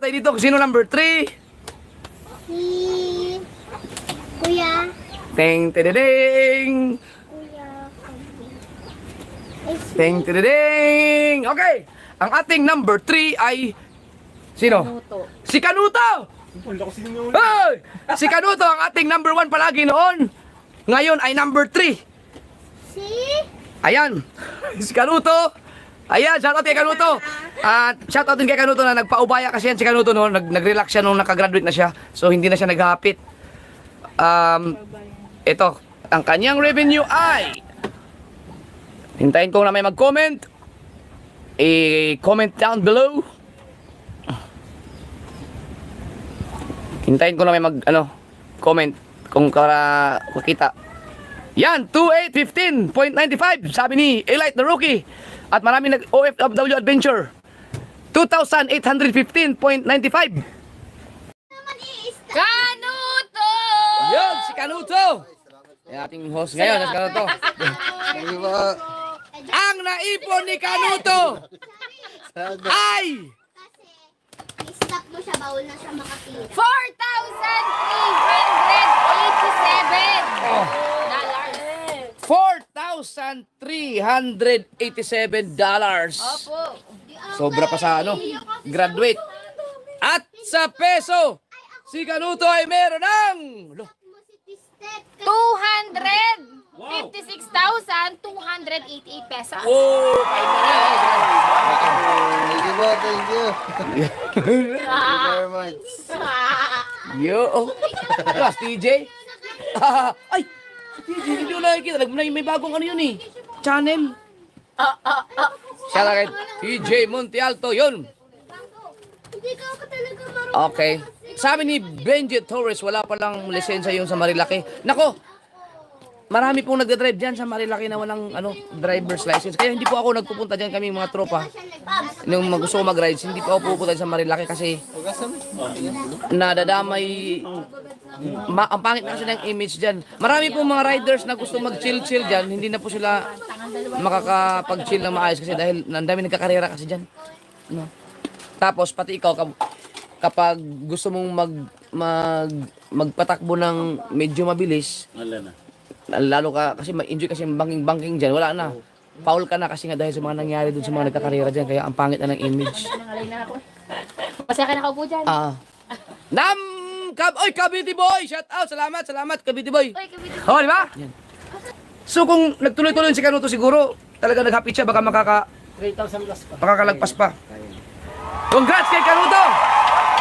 tayo dito. Sino number 3? Si Kuya. Ting, tididing. Kuya. Ting, tididing. Okay. Ang ating number 3 ay... Sino? Si Kanuto! Hey! Si Kanuto ang ating number 1 palagi noon. Ngayon ay number 3. Si? Ayan. Si Kanuto. Ayan, shoutout kay Kanuto. At shoutout din kay Kanuto na nagpaubaya kasi yan si Kanuto no. Nag-relax siya nung nakagraduate na siya. So hindi na siya naghapit. Ito, ang kanyang revenue ay... Hintayin ko na may mag-comment. I-comment down below. Hintayin ko na may comment kung kakita. Yan, 2815.95 sabi ni Elite the Rookie. At marami nag-OFW Adventure. 2,815.95. Kanuto! Yan, si Kanuto. Yan ating host ngayon, si Kanuto. Ang naipon ni Kanuto ay... I-stop mo siya, bawal na siya makapira. 4,387 dollars. Opo. Sobra pa sa graduate. At sa peso, si Kanuto ay meron ng 256,288 pesos. oh, kayo na Thank you. Thank you very much. Yo. Plus, TJ. Ay, TJ, hindi ko nakikita. May bagong yun eh. Channel. Siya lang kay TJ Montialto, yun. Hindi ka ako talaga marunong. Okay. Sabi ni Benji Torres, wala palang lisensya yung sa Marilaki. Nako, marami pong nagdadrive dyan sa Marilaki na walang driver's license. Kaya hindi po ako nagpupunta dyan, kami mga tropa. Nung gusto ko mag-rides, hindi po ako pupunta sa Marilaki kasi nadadamay. Ang pangit na kasi ng image dyan. Marami pong mga riders na gusto mag-chill-chill dyan. Hindi na po sila makakapag-chill na maayos kasi dahil nandami nagkakarera kasi dyan. No? Tapos pati ikaw, kapag gusto mong magpatakbo ng medyo mabilis, lalo ka kasi ma-enjoy kasi banking dyan, wala na. Foul ka na kasi nga dahil sa mga nangyari dun sa mga nagkakarera dyan, kaya ang pangit na ng image. Masaya ka nakaupo dyan. Oy, Cavite Boy! Shout out! Salamat, Cavite Boy! Uy, kabiti. Oh, di ba? Yan. So kung nagtuloy-tuloy si Kanuto siguro, talaga naghapit siya, baka 3,000 plus pa. makakalagpas pa. Congrats kay Kanuto!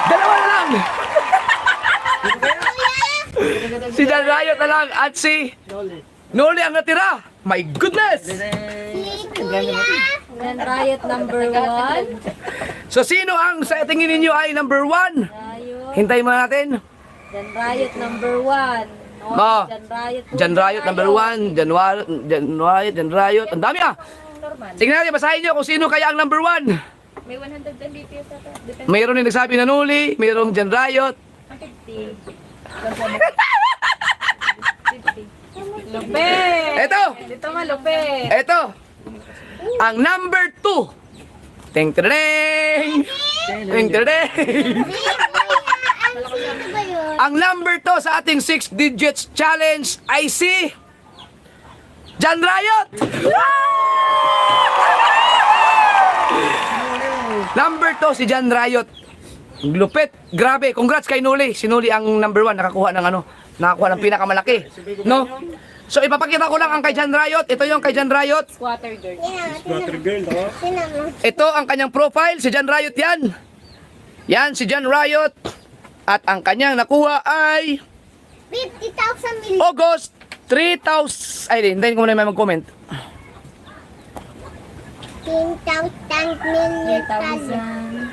Dalawa na lang! Si Dan Riot na lang at si Noli ang natira. My goodness! Dan Riot number 1. So sino ang sa tingin ninyo ay number 1? Hintayin muna natin. Dan Riot number 1. Ma, Dan Riot number 1, Jan Riot. Ang dami ah! Tingnan natin, basahin nyo kung sino kaya ang number 1. May 110 BPS ata. Depende. Mayroon yung nagsabi na Noli, mayroong Jan Riot. 50. Lupet! Eto! Dito malupet. Eto! Ang number 2. Ting tideng! Ting tideng! Ano ba yun? Ang number 2 sa ating 6 digits challenge ay si Jan Riot! Number 2 si Jan Riot. Lupit, grabe. Congrats kay Noli. Si Noli ang number 1 nakakuha ng pinakamalaki, no? So ipapakita ko lang ang kay Jan Riot. Ito yung kay Jan Riot. Squatter girl. Tinan mo. Ito ang kanyang profile, si Jan Riot yan. Yan si Jan Riot. At ang kanyang nakuha ay 50,000 million. August 3,000. Ay, hintayin ko muna may mag-comment. 10,000 million. 3,000.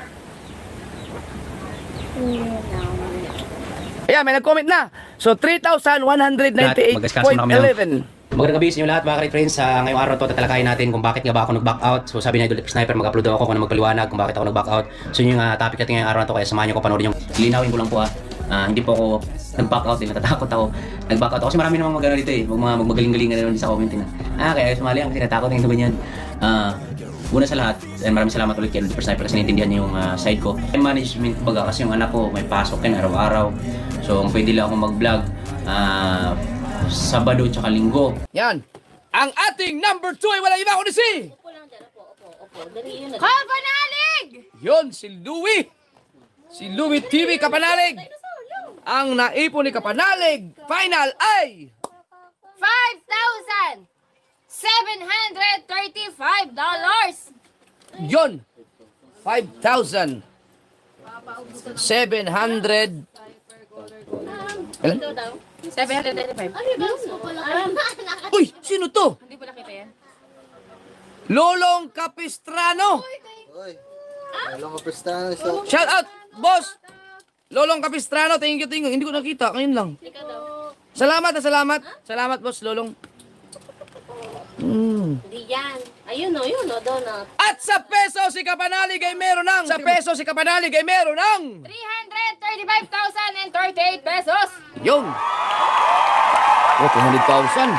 Ayan, may nag-comment na. So 3,198.11. Magandang gabi sa inyo lahat mga ka-friends. Ngayong araw to tatalakayin natin kung bakit nga ba ako nag-back out. So sabi ni Idol Sniper, mag-upload ako kung ano magpaliwanag kung bakit ako nag-back out. So yun yung topic natin ngayong araw na to, kaya samahan nyo ko panoorin yung linawin ko lang po hindi po ako nag-back out, natatakot ako. Nag-back out ako kasi marami namang magano dito mga magaling-galing na naman sa comment na. Kaya sumali ako kasi natakot ng ganyan. Una sa lahat, maraming salamat ulit kay Lord Sniper kasi naintindihan niya yung side ko. May management baga kasi yung anak ko may pasok yan araw-araw. So kung pwede lang ako mag-vlog Sabado tsaka Linggo. Yan. Ang ating number 2 ay wala iba kundi si... Kapanalig! Yun, si Louie. Si Louie TV Kapanalig. Ang naipon ni Kapanalig, final ay... $5,735. Yun. 5,700. Ilan? 735. Uy, sino to? Hindi po nakita yan. Lolong Capistrano. Uy. Walang kapistahan sa... Shout out, boss. Lolong Capistrano, thank you. Hindi ko nakita, ngayon lang. Salamat. Salamat, boss Lolong. Hindi yan. Ayun o, doon o. At sa peso si Kapanalig ay meron ng 335,038 pesos. Yung. Oh, 200,000.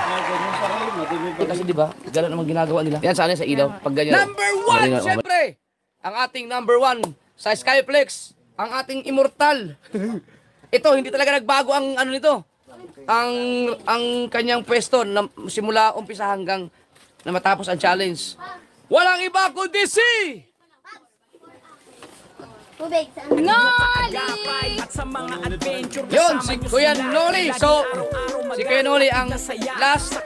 Kasi di ba, gano'n naman ginagawa nila. Yan sana sa ilaw. Pag ganyan. Number 1, syempre. Ang ating number 1 sa Skyflex. Ang ating immortal. Ito, hindi talaga nagbago ang ano nito. Ang kanyang pwesto na simula umpisa hanggang na matapos ang challenge. Walang iba kundi si... Tubig, saan? Noli! Yun, si Kuya Noli. So, si Kuya Noli ang last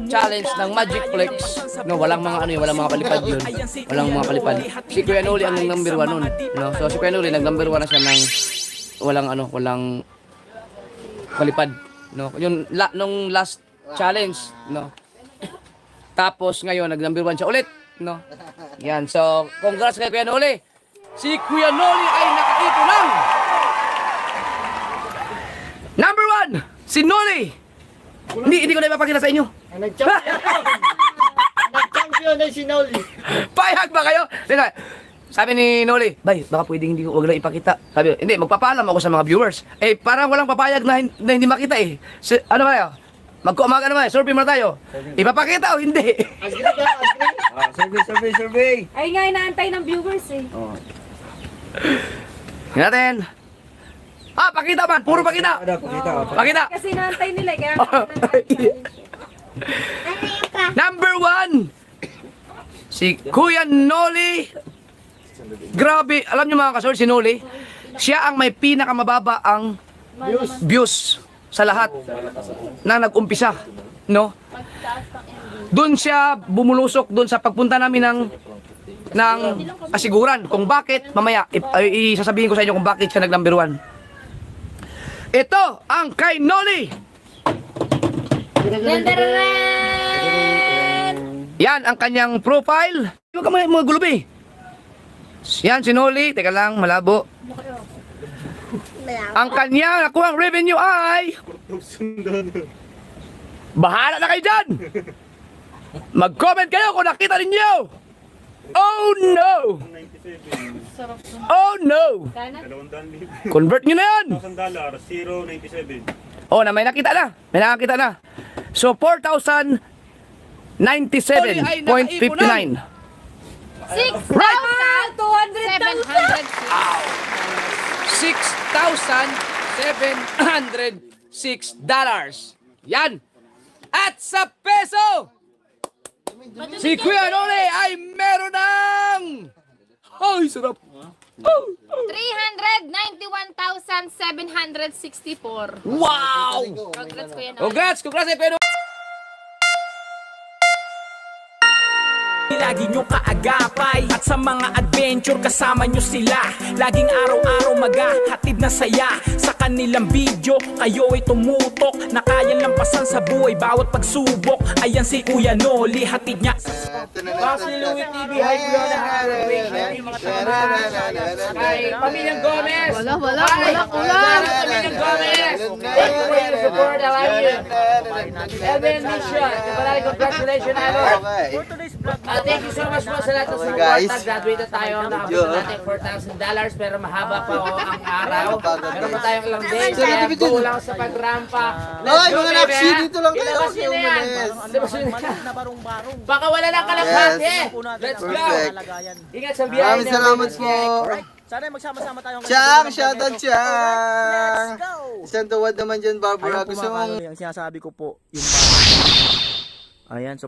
challenge ng Magic Flex. No, walang mga ano yun, walang mga palipad yun. Walang mga palipad. Si Kuya Noli ang number 1 nun. No? So, si Kuya Noli, nag-number 1 na siya ng walang palipad. No? Yung nung last challenge, no? Tapos ngayon, nag-number 1 siya ulit. No? Yan. So, congrats kay Kuya Noli. Si Kuya Noli ay nakaipon ng number 1, si Noli. Hindi ko na ipapakita sa inyo. Nag-champion na si Noli. Payag ba kayo? Sabi ni Noli, bay, baka pwedeng wag lang ipakita. Sabi, hindi, magpapaalam ako sa mga viewers. Eh, parang walang papayag na hindi makita eh. Ano ba kayo? Magkumaga naman, survey muna tayo. Ipapakita o hindi? Survey. Ay nga, inaantay ng viewers eh. Tingnan natin. Pakita man. Puro pakita. Pakita. Kasi inaantay nila eh, kaya... Number 1, si Kuya Noli. Grabe, alam niyo mga kasor, si Noli, siya ang may pinakamababa ang views sa lahat na nag-umpisa, no? Doon siya bumulusok doon sa pagpunta namin ng asiguran kung bakit mamaya isasabihin ko sa inyo kung bakit siya nag-number 1. Ito ang kay Noli. Yan ang kanyang profile. Huwag ka mga gulubi. Yan si Noli, teka lang, malabo. Ang kanyang nakuhang revenue ay... Bahala na kayo dyan! Mag-comment kayo kung nakita ninyo! Oh no! Oh no! Convert nyo na yan! $1,097. Oh, may nakita na. May nakakita na. So, 4,097.59. 6,700. Right! 6,706 $. Yan! At sa peso, si Kuya Noli ay meron ng... Ay, sarap! 391,764. Wow! Congrats, Kuya Noli. Congrats! Congrats, Kuya Noli! Lagi nyo kaagapay at sa mga adventure kasama nyo sila. Laging araw-araw maghahatid na saya. Sa kanilang video kayo ay tumutok na kayang lampasan sa buhay bawat pagsubok. Ayan si Kuya Noli, hatid niya. Louie TV, hi Kuya Noli. Kay Pamilyang Gomez. Wala. Pamilyang Gomez. Thank you for your support. I love you. Evan Mission. Congratulations, Idol. Okay. Thank you so much po sa lahat ng Okay, support. guys. Graduate na tayo. Nakabot na natin $4,000 pero mahaba pa ang araw. Meron pa tayong ilang days. Kaya go lang sa pagrampa. Ay, mga napsi, dito lang kayo. Ilabas nyo na yan. Ilabas nyo na yan. Baka wala ng kalapate. Yes. Let's go. Perfect. Ingat sa biyahe. Maraming salamat po. Sana magsama-sama tayong Chang, shoutout Chang. Isang tuwad naman dyan, Barbara. Gusto mong Ang sinasabi ko po, yung ayan, so